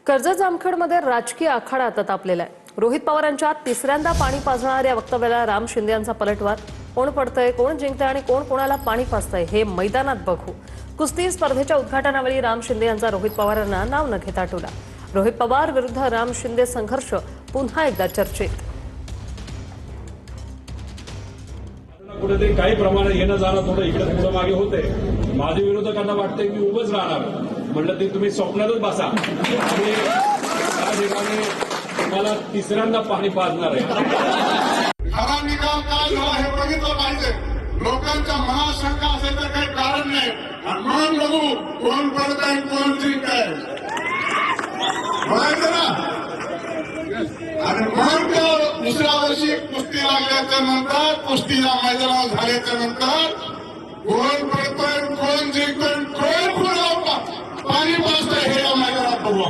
कर्जत जामखेडमध्ये राजकीय आखाडा आता तापलेला आहे। रोहित पवारांच्या तिसऱ्यांदा पाणी पाजणाऱ्या वक्तव्याला राम शिंदे यांचा पलटवार। कोण पडतंय, कोण जिंकतंय आणि कोण कोणाला पाणी पाजतंय हे मैदानात बघू। कुस्ती स्पर्धेच्या उद्घाटनावेळी राम शिंदे यांचा रोहित पवारांना नाव न घेता टोला। रोहित पवार विरुद्ध राम शिंदे संघर्ष पुन्हा एकदा चर्चेत। कुठेतरी काही प्रमाणात येणं जाणं थोडं इकडे थोडं मागे होते। माझ्या विरोधकांना वाटतंय की उभंच राहणार, म्हणलं ते तुम्ही स्वप्नातच बसा आणि त्या ठिकाणी तुम्हाला तिसऱ्यांदा पाणी पाजणार आहे। खरा निकाल काय झाला हे बघितलं पाहिजे। लोकांच्या मनात शंका असेल तर काही कारण नाही, म्हणून बघू कोण पडतंय कोण जिंकतंय बघायचं ना। आणि म्हणून दुसऱ्या वर्षी कुस्ती लागल्याच्या नंतर, कुस्तीच्या मैदानावर झाल्याच्या नंतर कोण पडतोय कोण जिंकतोय कोण कोणाला पाणी पाजतंय हे या मैदानात बघू।